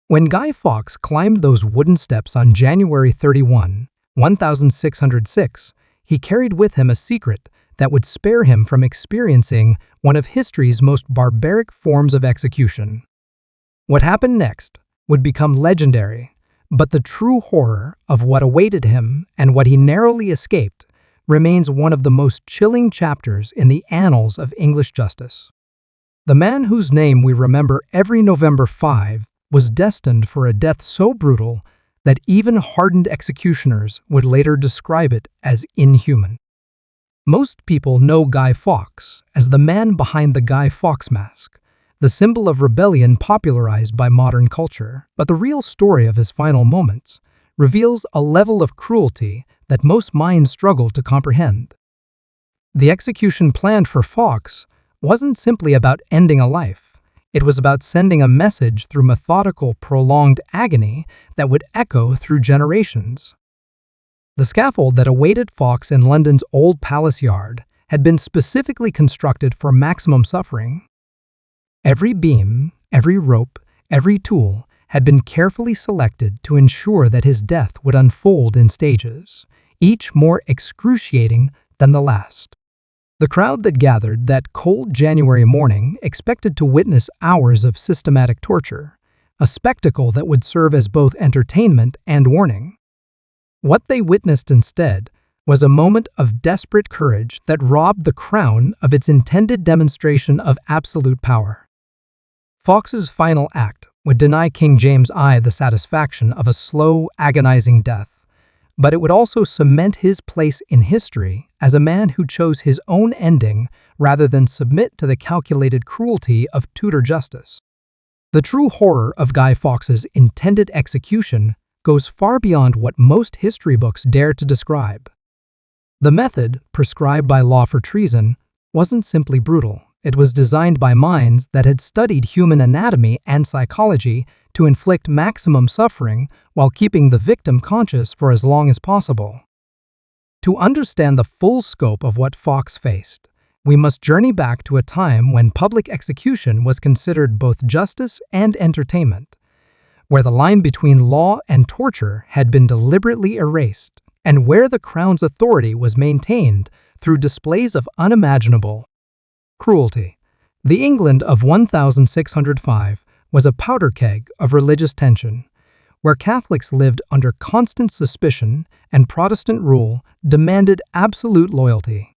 When Guy Fawkes climbed those wooden steps on January 31, 1606, he carried with him a secret that would spare him from experiencing one of history's most barbaric forms of execution. What happened next would become legendary, but the true horror of what awaited him and what he narrowly escaped remains one of the most chilling chapters in the annals of English justice. The man whose name we remember every November 5 was destined for a death so brutal that even hardened executioners would later describe it as inhuman. Most people know Guy Fawkes as the man behind the Guy Fawkes mask, the symbol of rebellion popularized by modern culture, but the real story of his final moments reveals a level of cruelty that most minds struggle to comprehend. The execution planned for Fawkes wasn't simply about ending a life. It was about sending a message through methodical, prolonged agony that would echo through generations. The scaffold that awaited Fawkes in London's Old Palace Yard had been specifically constructed for maximum suffering. Every beam, every rope, every tool had been carefully selected to ensure that his death would unfold in stages, each more excruciating than the last. The crowd that gathered that cold January morning expected to witness hours of systematic torture, a spectacle that would serve as both entertainment and warning. What they witnessed instead was a moment of desperate courage that robbed the crown of its intended demonstration of absolute power. Fawkes's final act would deny King James I the satisfaction of a slow, agonizing death, but it would also cement his place in history as a man who chose his own ending rather than submit to the calculated cruelty of Tudor justice. The true horror of Guy Fawkes's intended execution goes far beyond what most history books dare to describe. The method, prescribed by law for treason, wasn't simply brutal. It was designed by minds that had studied human anatomy and psychology to inflict maximum suffering while keeping the victim conscious for as long as possible. To understand the full scope of what Fawkes faced, we must journey back to a time when public execution was considered both justice and entertainment, where the line between law and torture had been deliberately erased, and where the crown's authority was maintained through displays of unimaginable cruelty. The England of 1605 was a powder keg of religious tension, where Catholics lived under constant suspicion and Protestant rule demanded absolute loyalty.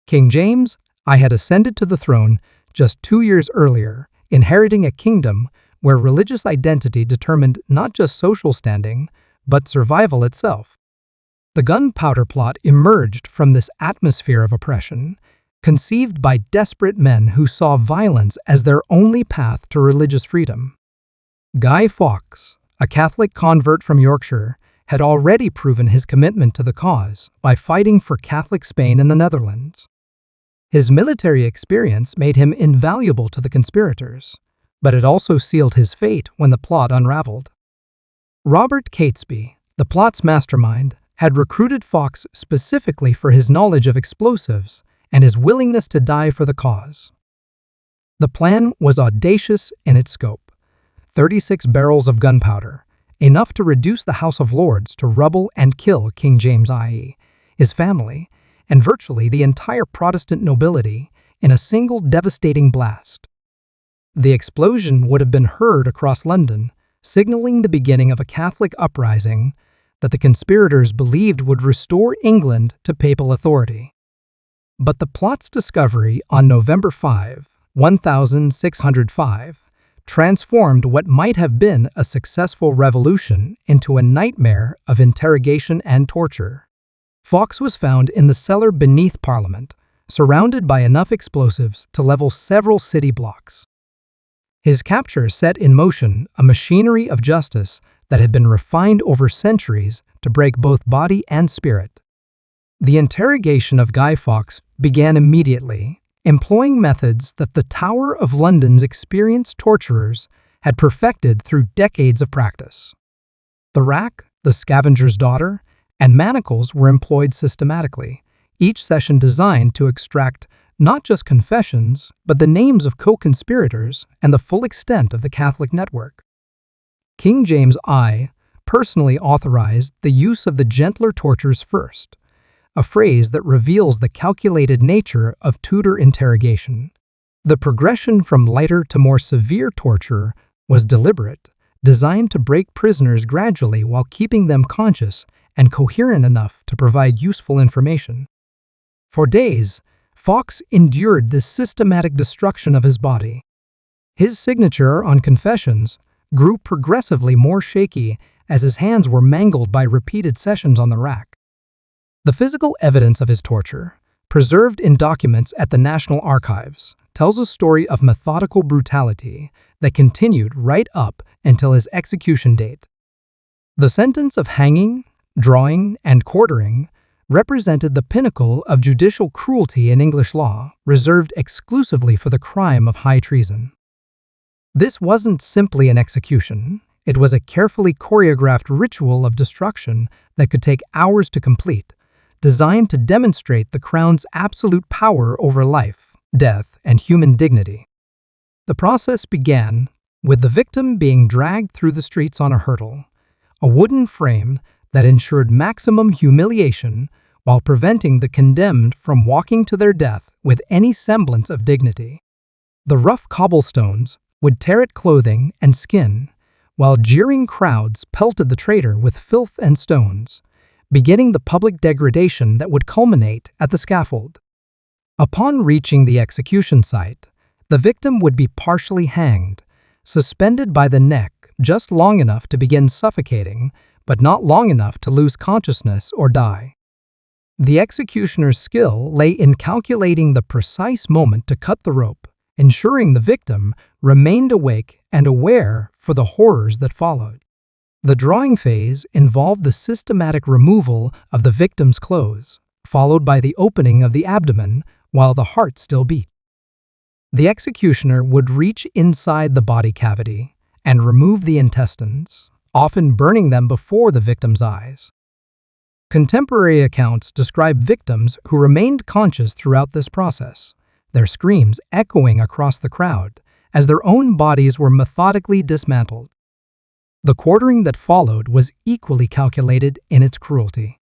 King James I had ascended to the throne just 2 years earlier, inheriting a kingdom where religious identity determined not just social standing, but survival itself. The Gunpowder Plot emerged from this atmosphere of oppression, conceived by desperate men who saw violence as their only path to religious freedom. Guy Fawkes, a Catholic convert from Yorkshire, had already proven his commitment to the cause by fighting for Catholic Spain in the Netherlands. His military experience made him invaluable to the conspirators, but it also sealed his fate when the plot unraveled. Robert Catesby, the plot's mastermind, had recruited Fawkes specifically for his knowledge of explosives and his willingness to die for the cause. The plan was audacious in its scope: 36 barrels of gunpowder, enough to reduce the House of Lords to rubble and kill King James I, his family, and virtually the entire Protestant nobility in a single devastating blast. The explosion would have been heard across London, signaling the beginning of a Catholic uprising that the conspirators believed would restore England to papal authority. But the plot's discovery on November 5, 1605, transformed what might have been a successful revolution into a nightmare of interrogation and torture. Fawkes was found in the cellar beneath Parliament, surrounded by enough explosives to level several city blocks. His capture set in motion a machinery of justice that had been refined over centuries to break both body and spirit. The interrogation of Guy Fawkes began immediately, employing methods that the Tower of London's experienced torturers had perfected through decades of practice. The rack, the scavenger's daughter, and manacles were employed systematically, each session designed to extract not just confessions, but the names of co-conspirators and the full extent of the Catholic network. King James I personally authorized the use of the gentler tortures first, a phrase that reveals the calculated nature of Tudor interrogation. The progression from lighter to more severe torture was deliberate, designed to break prisoners gradually while keeping them conscious and coherent enough to provide useful information. For days, Fawkes endured this systematic destruction of his body. His signature on confessions grew progressively more shaky as his hands were mangled by repeated sessions on the rack. The physical evidence of his torture, preserved in documents at the National Archives, tells a story of methodical brutality that continued right up until his execution date. The sentence of hanging, drawing, and quartering represented the pinnacle of judicial cruelty in English law, reserved exclusively for the crime of high treason. This wasn't simply an execution, it was a carefully choreographed ritual of destruction that could take hours to complete, designed to demonstrate the Crown's absolute power over life, death, and human dignity. The process began with the victim being dragged through the streets on a hurdle, a wooden frame that ensured maximum humiliation while preventing the condemned from walking to their death with any semblance of dignity. The rough cobblestones would tear at clothing and skin, while jeering crowds pelted the traitor with filth and stones, beginning the public degradation that would culminate at the scaffold. Upon reaching the execution site, the victim would be partially hanged, suspended by the neck just long enough to begin suffocating, but not long enough to lose consciousness or die. The executioner's skill lay in calculating the precise moment to cut the rope, ensuring the victim remained awake and aware for the horrors that followed. The drawing phase involved the systematic removal of the victim's clothes, followed by the opening of the abdomen while the heart still beat. The executioner would reach inside the body cavity and remove the intestines, often burning them before the victim's eyes. Contemporary accounts describe victims who remained conscious throughout this process, their screams echoing across the crowd as their own bodies were methodically dismantled. The quartering that followed was equally calculated in its cruelty.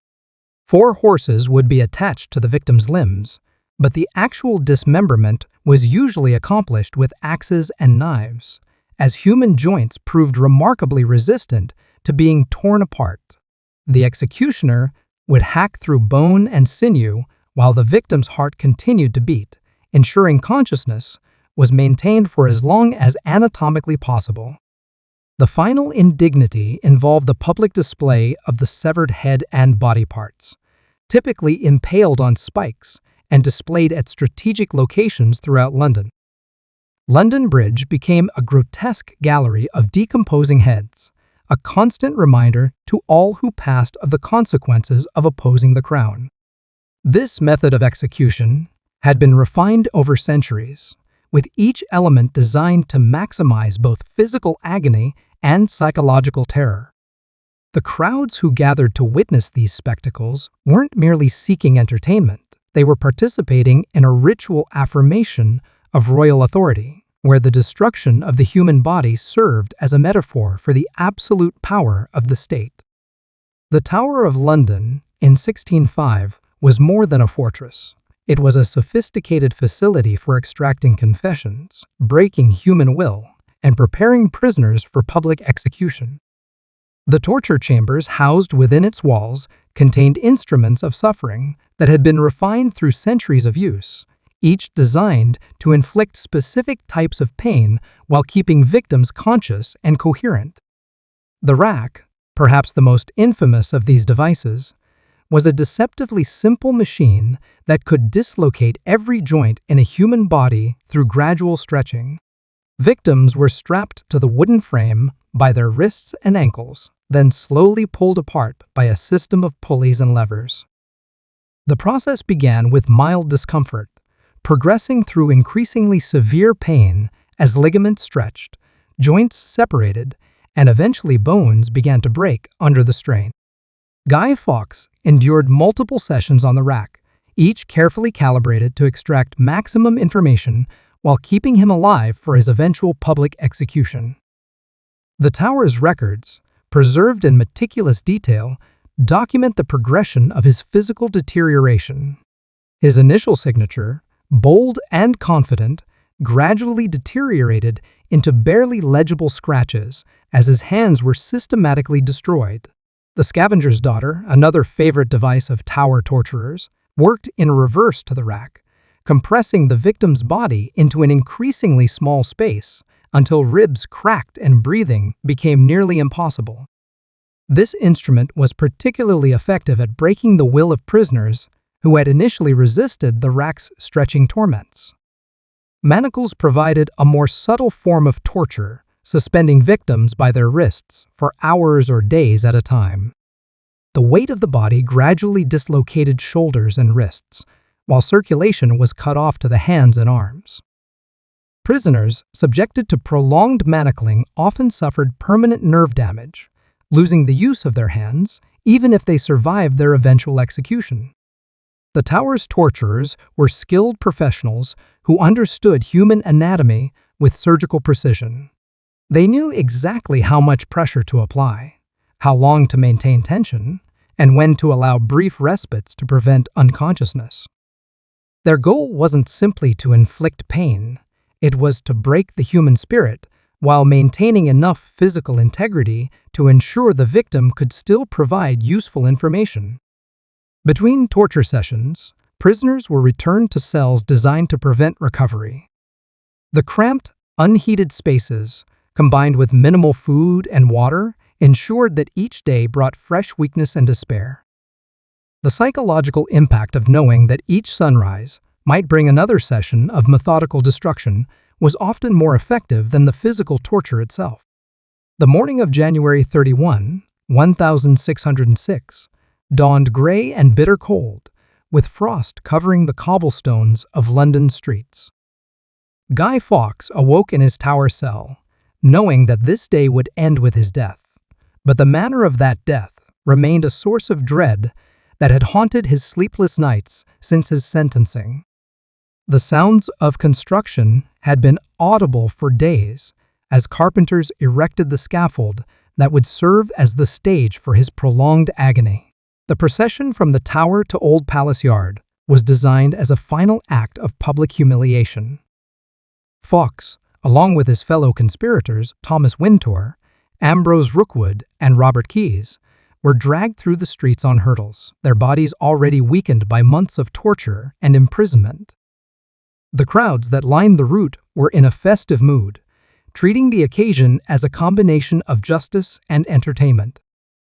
4 horses would be attached to the victim's limbs, but the actual dismemberment was usually accomplished with axes and knives, as human joints proved remarkably resistant to being torn apart. The executioner would hack through bone and sinew while the victim's heart continued to beat, ensuring consciousness was maintained for as long as anatomically possible. The final indignity involved the public display of the severed head and body parts, typically impaled on spikes and displayed at strategic locations throughout London. London Bridge became a grotesque gallery of decomposing heads, a constant reminder to all who passed of the consequences of opposing the crown. This method of execution had been refined over centuries, with each element designed to maximize both physical agony and psychological terror. The crowds who gathered to witness these spectacles weren't merely seeking entertainment, they were participating in a ritual affirmation of royal authority, where the destruction of the human body served as a metaphor for the absolute power of the state. The Tower of London in 1605 was more than a fortress. It was a sophisticated facility for extracting confessions, breaking human will, and preparing prisoners for public execution. The torture chambers housed within its walls contained instruments of suffering that had been refined through centuries of use, each designed to inflict specific types of pain while keeping victims conscious and coherent. The rack, perhaps the most infamous of these devices, was a deceptively simple machine that could dislocate every joint in a human body through gradual stretching. Victims were strapped to the wooden frame by their wrists and ankles, then slowly pulled apart by a system of pulleys and levers. The process began with mild discomfort, progressing through increasingly severe pain as ligaments stretched, joints separated, and eventually bones began to break under the strain. Guy Fawkes endured multiple sessions on the rack, each carefully calibrated to extract maximum information while keeping him alive for his eventual public execution. The tower's records, preserved in meticulous detail, document the progression of his physical deterioration. His initial signature, bold and confident, gradually deteriorated into barely legible scratches as his hands were systematically destroyed. The scavenger's daughter, another favorite device of tower torturers, worked in reverse to the rack, compressing the victim's body into an increasingly small space until ribs cracked and breathing became nearly impossible. This instrument was particularly effective at breaking the will of prisoners who had initially resisted the rack's stretching torments. Manacles provided a more subtle form of torture, suspending victims by their wrists for hours or days at a time. The weight of the body gradually dislocated shoulders and wrists, while circulation was cut off to the hands and arms. Prisoners subjected to prolonged manacling often suffered permanent nerve damage, losing the use of their hands even if they survived their eventual execution. The tower's torturers were skilled professionals who understood human anatomy with surgical precision. They knew exactly how much pressure to apply, how long to maintain tension, and when to allow brief respites to prevent unconsciousness. Their goal wasn't simply to inflict pain, it was to break the human spirit while maintaining enough physical integrity to ensure the victim could still provide useful information. Between torture sessions, prisoners were returned to cells designed to prevent recovery. The cramped, unheated spaces, combined with minimal food and water, ensured that each day brought fresh weakness and despair. The psychological impact of knowing that each sunrise might bring another session of methodical destruction was often more effective than the physical torture itself. The morning of January 31, 1606, dawned gray and bitter cold, with frost covering the cobblestones of London streets. Guy Fawkes awoke in his tower cell, knowing that this day would end with his death. But the manner of that death remained a source of dread that had haunted his sleepless nights since his sentencing. The sounds of construction had been audible for days as carpenters erected the scaffold that would serve as the stage for his prolonged agony. The procession from the tower to Old Palace Yard was designed as a final act of public humiliation. Fawkes, along with his fellow conspirators Thomas Wintour, Ambrose Rookwood, and Robert Keyes, were dragged through the streets on hurdles, their bodies already weakened by months of torture and imprisonment. The crowds that lined the route were in a festive mood, treating the occasion as a combination of justice and entertainment.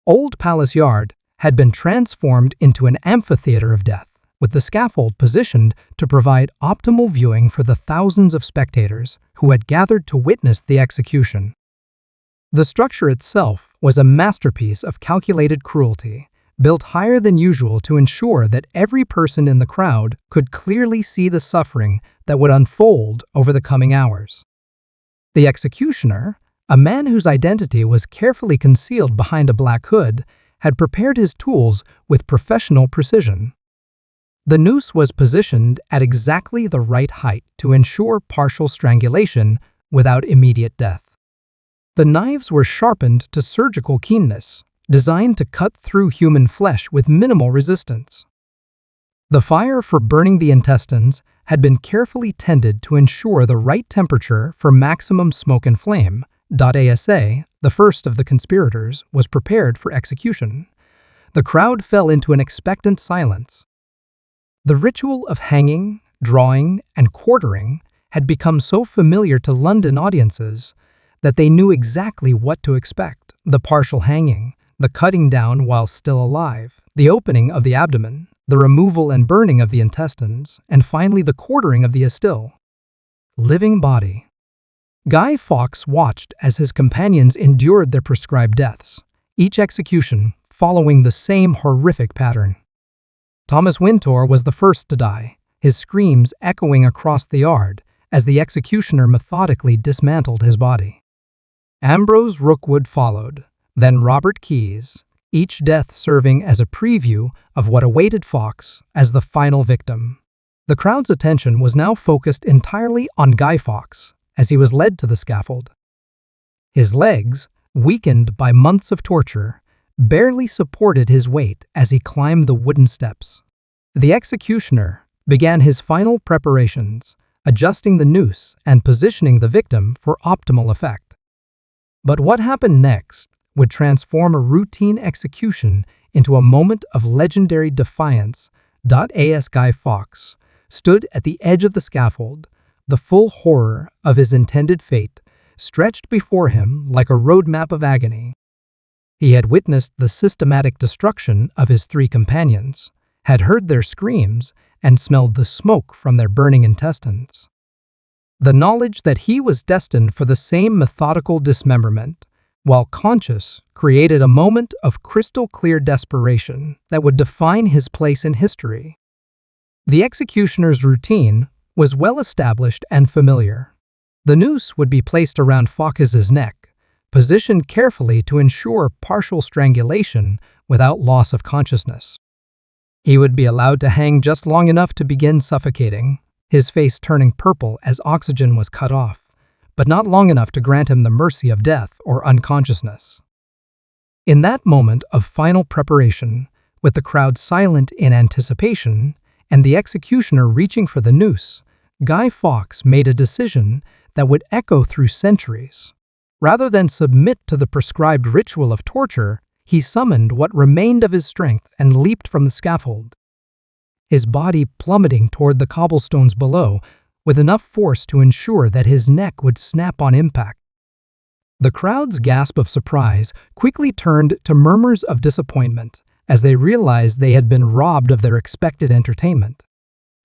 Old Palace Yard had been transformed into an amphitheater of death, with the scaffold positioned to provide optimal viewing for the thousands of spectators who had gathered to witness the execution. The structure itself was a masterpiece of calculated cruelty, built higher than usual to ensure that every person in the crowd could clearly see the suffering that would unfold over the coming hours. The executioner, a man whose identity was carefully concealed behind a black hood, had prepared his tools with professional precision. The noose was positioned at exactly the right height to ensure partial strangulation without immediate death. The knives were sharpened to surgical keenness, designed to cut through human flesh with minimal resistance. The fire for burning the intestines had been carefully tended to ensure the right temperature for maximum smoke and flame. ASA, the first of the conspirators, was prepared for execution. The crowd fell into an expectant silence. The ritual of hanging, drawing, and quartering had become so familiar to London audiences that they knew exactly what to expect. The partial hanging, the cutting down while still alive, the opening of the abdomen, the removal and burning of the intestines, and finally the quartering of the still living body. Guy Fawkes watched as his companions endured their prescribed deaths, each execution following the same horrific pattern. Thomas Wintour was the first to die, his screams echoing across the yard as the executioner methodically dismantled his body. Ambrose Rookwood followed, then Robert Keyes, each death serving as a preview of what awaited Fawkes as the final victim. The crowd's attention was now focused entirely on Guy Fawkes as he was led to the scaffold. His legs, weakened by months of torture, barely supported his weight as he climbed the wooden steps. The executioner began his final preparations, adjusting the noose and positioning the victim for optimal effect. But what happened next would transform a routine execution into a moment of legendary defiance. As Guy Fawkes stood at the edge of the scaffold, the full horror of his intended fate stretched before him like a roadmap of agony. He had witnessed the systematic destruction of his three companions, had heard their screams, and smelled the smoke from their burning intestines. The knowledge that he was destined for the same methodical dismemberment, while conscious, created a moment of crystal-clear desperation that would define his place in history. The executioner's routine was well established and familiar. The noose would be placed around Fawkes' neck, positioned carefully to ensure partial strangulation without loss of consciousness. He would be allowed to hang just long enough to begin suffocating, his face turning purple as oxygen was cut off, but not long enough to grant him the mercy of death or unconsciousness. In that moment of final preparation, with the crowd silent in anticipation and the executioner reaching for the noose, Guy Fawkes made a decision that would echo through centuries. Rather than submit to the prescribed ritual of torture, he summoned what remained of his strength and leaped from the scaffold, his body plummeting toward the cobblestones below with enough force to ensure that his neck would snap on impact. The crowd's gasp of surprise quickly turned to murmurs of disappointment as they realized they had been robbed of their expected entertainment.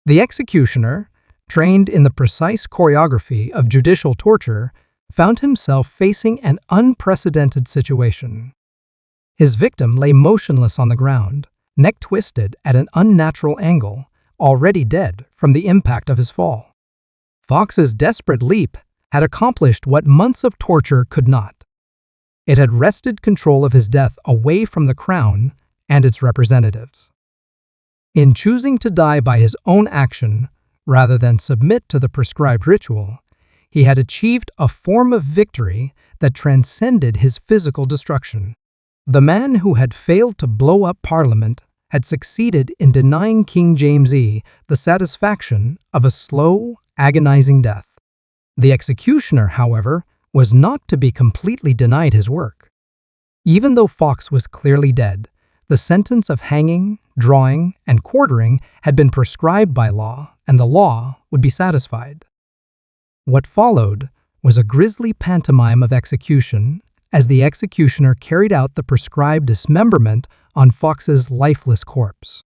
The executioner, trained in the precise choreography of judicial torture, found himself facing an unprecedented situation. His victim lay motionless on the ground, neck twisted at an unnatural angle, already dead from the impact of his fall. Fawkes' desperate leap had accomplished what months of torture could not. It had wrested control of his death away from the crown and its representatives. In choosing to die by his own action, rather than submit to the prescribed ritual, he had achieved a form of victory that transcended his physical destruction. The man who had failed to blow up Parliament had succeeded in denying King James the satisfaction of a slow, agonizing death. The executioner, however, was not to be completely denied his work. Even though Fawkes was clearly dead, the sentence of hanging, drawing, and quartering had been prescribed by law, and the law would be satisfied. What followed was a grisly pantomime of execution as the executioner carried out the prescribed dismemberment on Fawkes' lifeless corpse.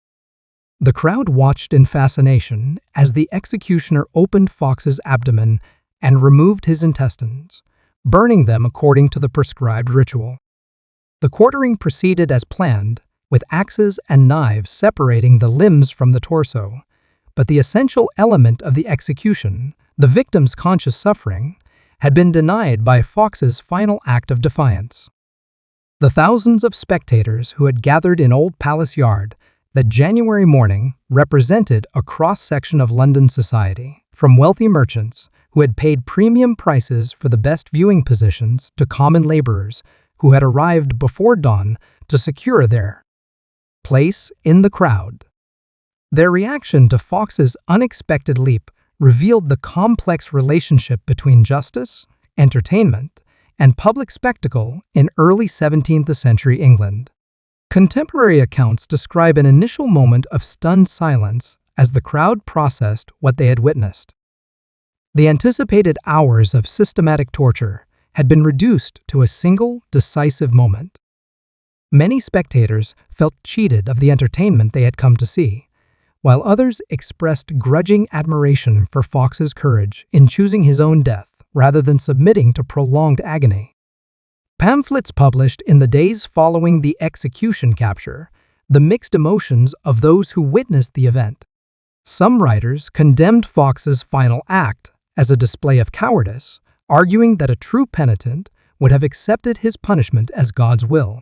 The crowd watched in fascination as the executioner opened Fawkes' abdomen and removed his intestines, burning them according to the prescribed ritual. The quartering proceeded as planned, with axes and knives separating the limbs from the torso, but the essential element of the execution, the victim's conscious suffering, had been denied by Fawkes' final act of defiance. The thousands of spectators who had gathered in Old Palace Yard that January morning represented a cross-section of London society, from wealthy merchants who had paid premium prices for the best viewing positions to common laborers who had arrived before dawn to secure their place in the crowd. Their reaction to Fawkes' unexpected leap revealed the complex relationship between justice, entertainment, and public spectacle in early 17th century England. Contemporary accounts describe an initial moment of stunned silence as the crowd processed what they had witnessed. The anticipated hours of systematic torture had been reduced to a single, decisive moment. Many spectators felt cheated of the entertainment they had come to see, while others expressed grudging admiration for Fawkes' courage in choosing his own death rather than submitting to prolonged agony. Pamphlets published in the days following the execution capture the mixed emotions of those who witnessed the event. Some writers condemned Fawkes' final act as a display of cowardice, arguing that a true penitent would have accepted his punishment as God's will.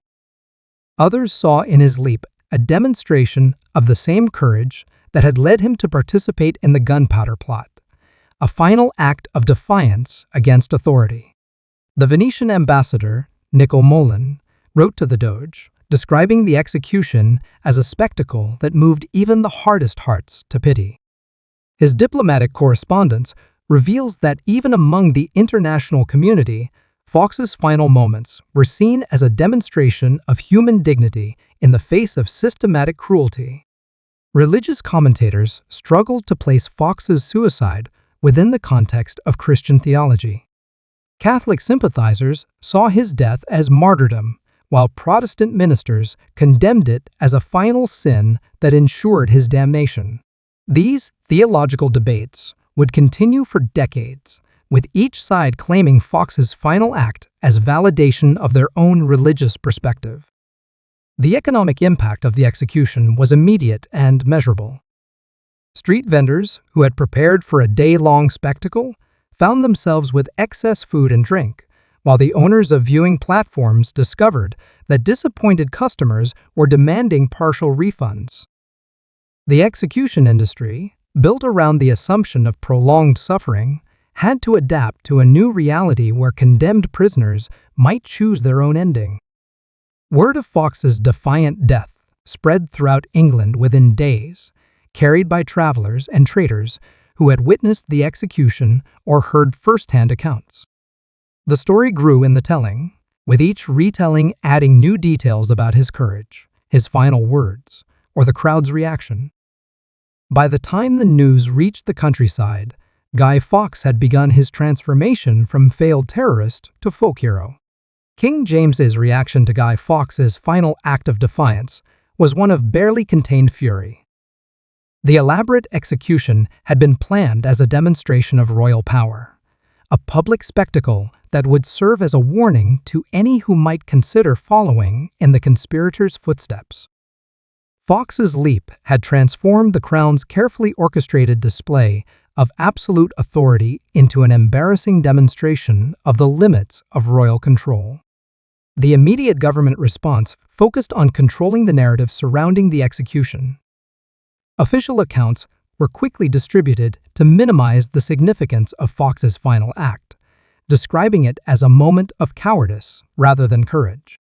Others saw in his leap a demonstration of the same courage that had led him to participate in the Gunpowder Plot, a final act of defiance against authority. The Venetian ambassador, Nicol Molin, wrote to the Doge, describing the execution as a spectacle that moved even the hardest hearts to pity. His diplomatic correspondence reveals that even among the international community, Fawkes's final moments were seen as a demonstration of human dignity in the face of systematic cruelty. Religious commentators struggled to place Fawkes's suicide within the context of Christian theology. Catholic sympathizers saw his death as martyrdom, while Protestant ministers condemned it as a final sin that ensured his damnation. These theological debates would continue for decades, with each side claiming Fawkes's final act as validation of their own religious perspective. The economic impact of the execution was immediate and measurable. Street vendors, who had prepared for a day-long spectacle, found themselves with excess food and drink, while the owners of viewing platforms discovered that disappointed customers were demanding partial refunds. The execution industry, built around the assumption of prolonged suffering, had to adapt to a new reality where condemned prisoners might choose their own ending. Word of Fawkes's defiant death spread throughout England within days, carried by travelers and traders who had witnessed the execution or heard first-hand accounts. The story grew in the telling, with each retelling adding new details about his courage, his final words, or the crowd's reaction. By the time the news reached the countryside, Guy Fawkes had begun his transformation from failed terrorist to folk hero. King James's reaction to Guy Fawkes's final act of defiance was one of barely contained fury. The elaborate execution had been planned as a demonstration of royal power, a public spectacle that would serve as a warning to any who might consider following in the conspirators' footsteps. Fawkes's leap had transformed the Crown's carefully orchestrated display of absolute authority into an embarrassing demonstration of the limits of royal control. The immediate government response focused on controlling the narrative surrounding the execution. Official accounts were quickly distributed to minimize the significance of Fawkes's final act, describing it as a moment of cowardice rather than courage.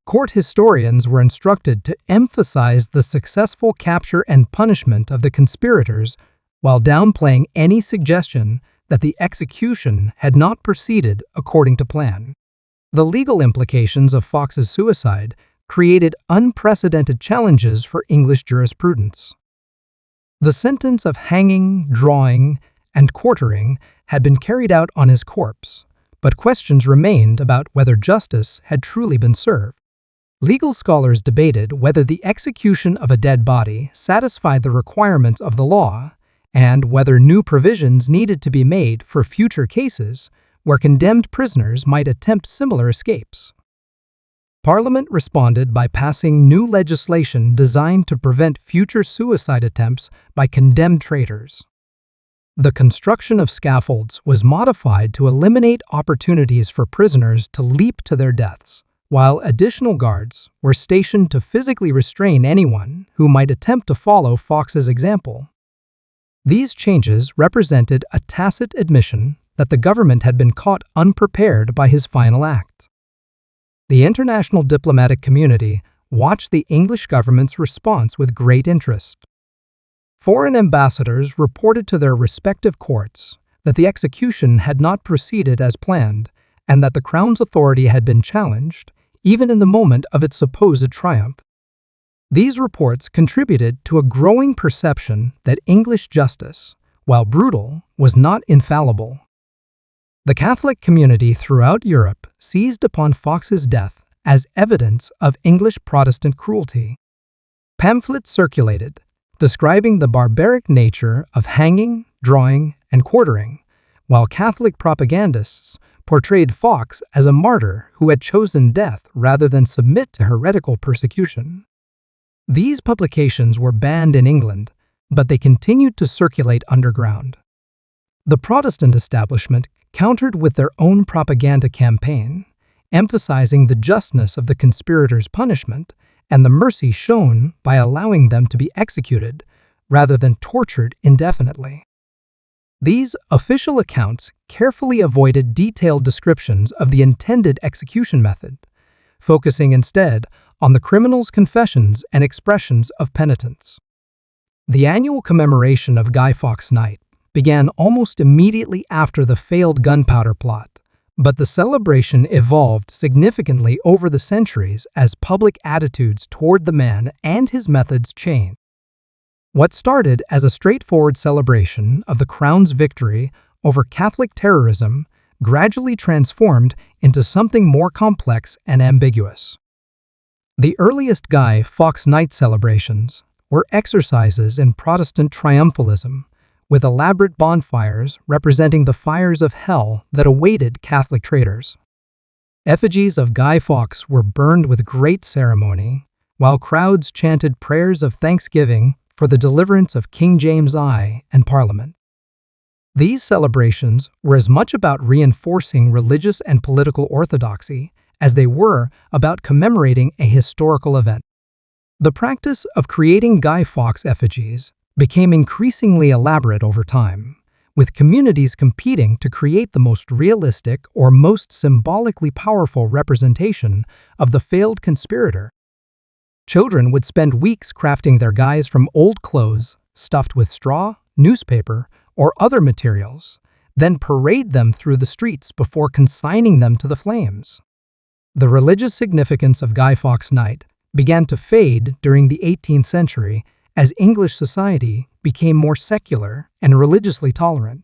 Court historians were instructed to emphasize the successful capture and punishment of the conspirators while downplaying any suggestion that the execution had not proceeded according to plan. The legal implications of Fawkes's suicide created unprecedented challenges for English jurisprudence. The sentence of hanging, drawing, and quartering had been carried out on his corpse, but questions remained about whether justice had truly been served. Legal scholars debated whether the execution of a dead body satisfied the requirements of the law and whether new provisions needed to be made for future cases where condemned prisoners might attempt similar escapes. Parliament responded by passing new legislation designed to prevent future suicide attempts by condemned traitors. The construction of scaffolds was modified to eliminate opportunities for prisoners to leap to their deaths, while additional guards were stationed to physically restrain anyone who might attempt to follow Fawkes's example. These changes represented a tacit admission that the government had been caught unprepared by his final act. The international diplomatic community watched the English government's response with great interest. Foreign ambassadors reported to their respective courts that the execution had not proceeded as planned and that the Crown's authority had been challenged, even in the moment of its supposed triumph. These reports contributed to a growing perception that English justice, while brutal, was not infallible. The Catholic community throughout Europe seized upon Fawkes's death as evidence of English Protestant cruelty. Pamphlets circulated, describing the barbaric nature of hanging, drawing, and quartering, while Catholic propagandists portrayed Fawkes as a martyr who had chosen death rather than submit to heretical persecution. These publications were banned in England, but they continued to circulate underground. The Protestant establishment countered with their own propaganda campaign, emphasizing the justness of the conspirators' punishment and the mercy shown by allowing them to be executed rather than tortured indefinitely. These official accounts carefully avoided detailed descriptions of the intended execution method, focusing instead on the criminal's confessions and expressions of penitence. The annual commemoration of Guy Fawkes Night began almost immediately after the failed Gunpowder Plot, but the celebration evolved significantly over the centuries as public attitudes toward the man and his methods changed. What started as a straightforward celebration of the Crown's victory over Catholic terrorism gradually transformed into something more complex and ambiguous. The earliest Guy Fawkes Night celebrations were exercises in Protestant triumphalism, with elaborate bonfires representing the fires of hell that awaited Catholic traitors. Effigies of Guy Fawkes were burned with great ceremony, while crowds chanted prayers of thanksgiving for the deliverance of King James I and Parliament. These celebrations were as much about reinforcing religious and political orthodoxy as they were about commemorating a historical event. The practice of creating Guy Fawkes effigies became increasingly elaborate over time, with communities competing to create the most realistic or most symbolically powerful representation of the failed conspirator. Children would spend weeks crafting their guys from old clothes, stuffed with straw, newspaper, or other materials, then parade them through the streets before consigning them to the flames. The religious significance of Guy Fawkes Night began to fade during the 18th century as English society became more secular and religiously tolerant.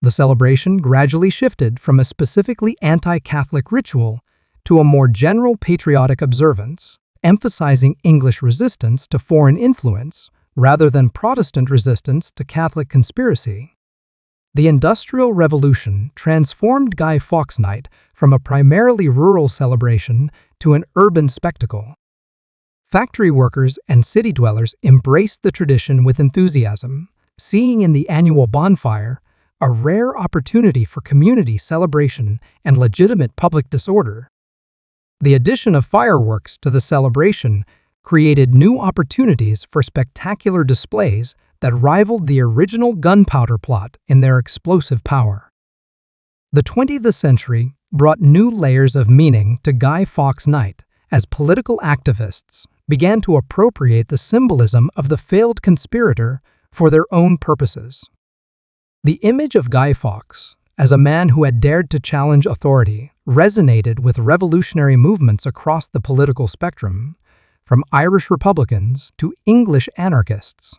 The celebration gradually shifted from a specifically anti-Catholic ritual to a more general patriotic observance, emphasizing English resistance to foreign influence rather than Protestant resistance to Catholic conspiracy. The Industrial Revolution transformed Guy Fawkes Night from a primarily rural celebration to an urban spectacle. Factory workers and city dwellers embraced the tradition with enthusiasm, seeing in the annual bonfire a rare opportunity for community celebration and legitimate public disorder. The addition of fireworks to the celebration created new opportunities for spectacular displays that rivaled the original Gunpowder Plot in their explosive power. The 20th century brought new layers of meaning to Guy Fawkes Night as political activists began to appropriate the symbolism of the failed conspirator for their own purposes. The image of Guy Fawkes as a man who had dared to challenge authority resonated with revolutionary movements across the political spectrum, from Irish Republicans to English anarchists.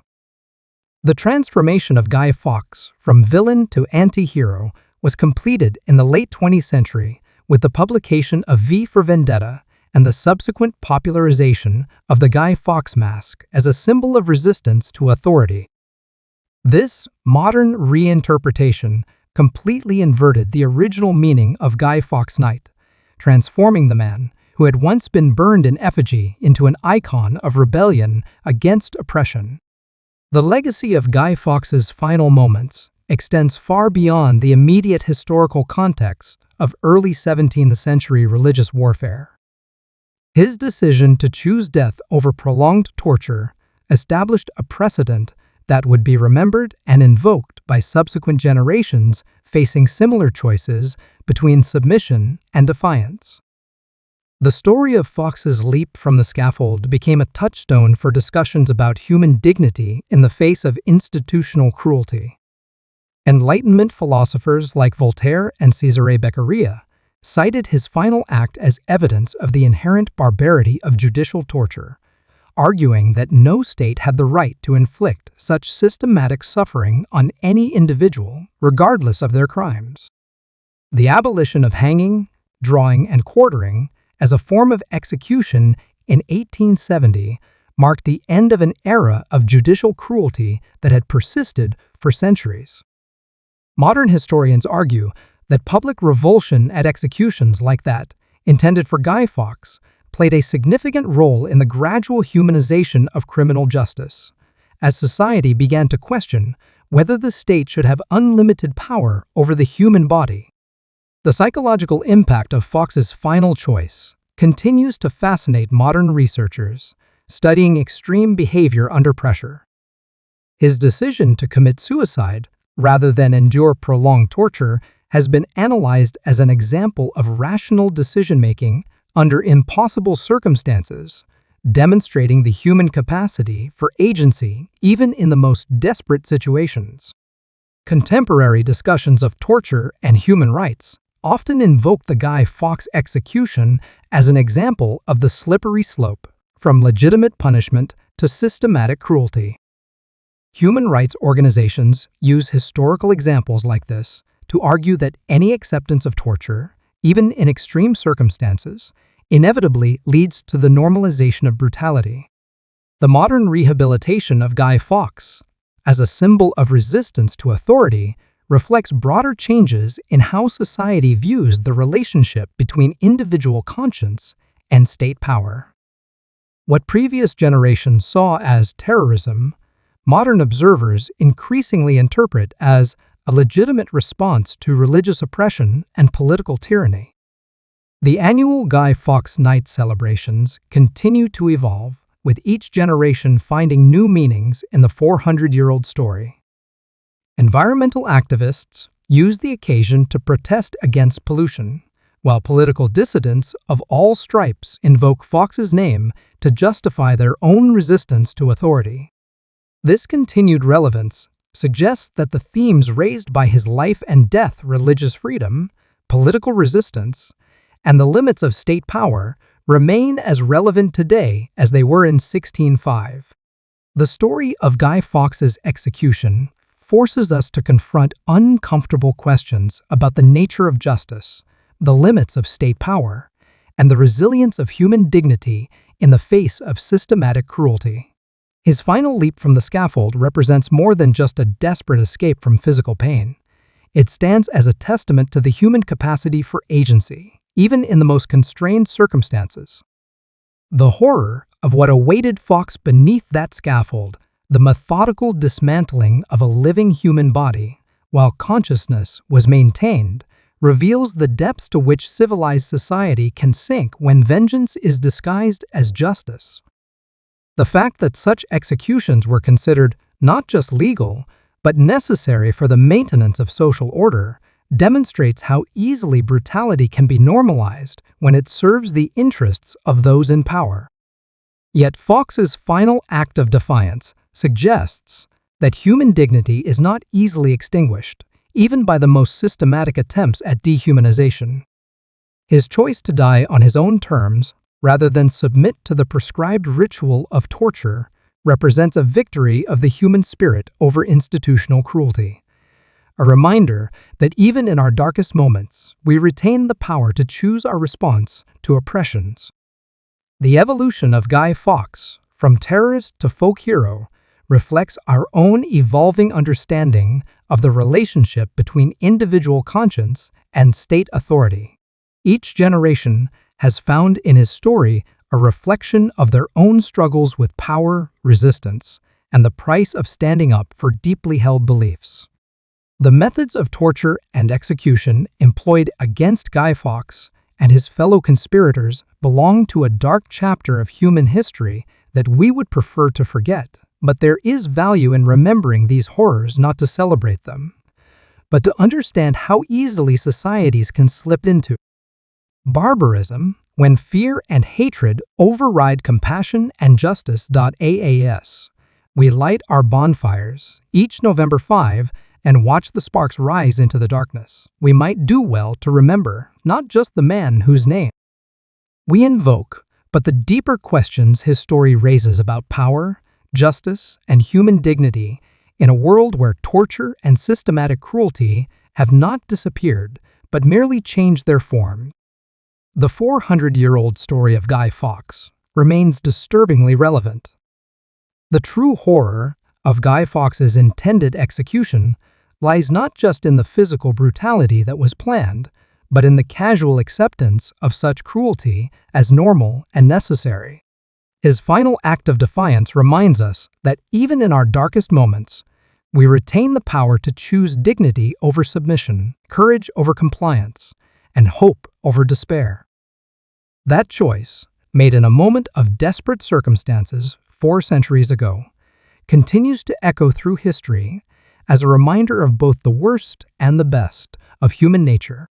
The transformation of Guy Fawkes from villain to anti-hero was completed in the late 20th century with the publication of V for Vendetta and the subsequent popularization of the Guy Fawkes mask as a symbol of resistance to authority. This modern reinterpretation completely inverted the original meaning of Guy Fawkes Night, transforming the man who had once been burned in effigy into an icon of rebellion against oppression. The legacy of Guy Fawkes's final moments extends far beyond the immediate historical context of early 17th century religious warfare. His decision to choose death over prolonged torture established a precedent that would be remembered and invoked by subsequent generations facing similar choices between submission and defiance. The story of Fawkes's leap from the scaffold became a touchstone for discussions about human dignity in the face of institutional cruelty. Enlightenment philosophers like Voltaire and Cesare Beccaria cited his final act as evidence of the inherent barbarity of judicial torture, arguing that no state had the right to inflict such systematic suffering on any individual, regardless of their crimes. The abolition of hanging, drawing, and quartering as a form of execution in 1870 marked the end of an era of judicial cruelty that had persisted for centuries. Modern historians argue that public revulsion at executions like that, intended for Guy Fawkes, played a significant role in the gradual humanization of criminal justice, as society began to question whether the state should have unlimited power over the human body. The psychological impact of Fawkes's final choice continues to fascinate modern researchers studying extreme behavior under pressure. His decision to commit suicide rather than endure prolonged torture, has been analyzed as an example of rational decision-making under impossible circumstances, demonstrating the human capacity for agency even in the most desperate situations. Contemporary discussions of torture and human rights often invoke the Guy Fawkes execution as an example of the slippery slope from legitimate punishment to systematic cruelty. Human rights organizations use historical examples like this to argue that any acceptance of torture, even in extreme circumstances, inevitably leads to the normalization of brutality. The modern rehabilitation of Guy Fawkes, as a symbol of resistance to authority, reflects broader changes in how society views the relationship between individual conscience and state power. What previous generations saw as terrorism, modern observers increasingly interpret as a legitimate response to religious oppression and political tyranny. The annual Guy Fawkes Night celebrations continue to evolve, with each generation finding new meanings in the 400-year-old story. Environmental activists use the occasion to protest against pollution, while political dissidents of all stripes invoke Fawkes' name to justify their own resistance to authority. This continued relevance suggests that the themes raised by his life and death, religious freedom, political resistance, and the limits of state power, remain as relevant today as they were in 1605. The story of Guy Fawkes' execution forces us to confront uncomfortable questions about the nature of justice, the limits of state power, and the resilience of human dignity in the face of systematic cruelty. His final leap from the scaffold represents more than just a desperate escape from physical pain. It stands as a testament to the human capacity for agency, even in the most constrained circumstances. The horror of what awaited Fawkes beneath that scaffold, the methodical dismantling of a living human body, while consciousness was maintained, reveals the depths to which civilized society can sink when vengeance is disguised as justice. The fact that such executions were considered not just legal, but necessary for the maintenance of social order, demonstrates how easily brutality can be normalized when it serves the interests of those in power. Yet Fawkes' final act of defiance suggests that human dignity is not easily extinguished, even by the most systematic attempts at dehumanization. His choice to die on his own terms, rather than submit to the prescribed ritual of torture, represents a victory of the human spirit over institutional cruelty. A reminder that even in our darkest moments, we retain the power to choose our response to oppressions. The evolution of Guy Fawkes, from terrorist to folk hero, reflects our own evolving understanding of the relationship between individual conscience and state authority. Each generation has found in his story a reflection of their own struggles with power, resistance, and the price of standing up for deeply held beliefs. The methods of torture and execution employed against Guy Fawkes and his fellow conspirators belong to a dark chapter of human history that we would prefer to forget, but there is value in remembering these horrors, not to celebrate them, but to understand how easily societies can slip into barbarism when fear and hatred override compassion and justice. As we light our bonfires each November 5 and watch the sparks rise into the darkness, we might do well to remember not just the man whose name we invoke, but the deeper questions his story raises about power, justice, and human dignity in a world where torture and systematic cruelty have not disappeared, but merely changed their form. The 400-year-old story of Guy Fawkes remains disturbingly relevant. The true horror of Guy Fawkes' intended execution lies not just in the physical brutality that was planned, but in the casual acceptance of such cruelty as normal and necessary. His final act of defiance reminds us that even in our darkest moments, we retain the power to choose dignity over submission, courage over compliance, and hope over despair. That choice, made in a moment of desperate circumstances 4 centuries ago, continues to echo through history as a reminder of both the worst and the best of human nature.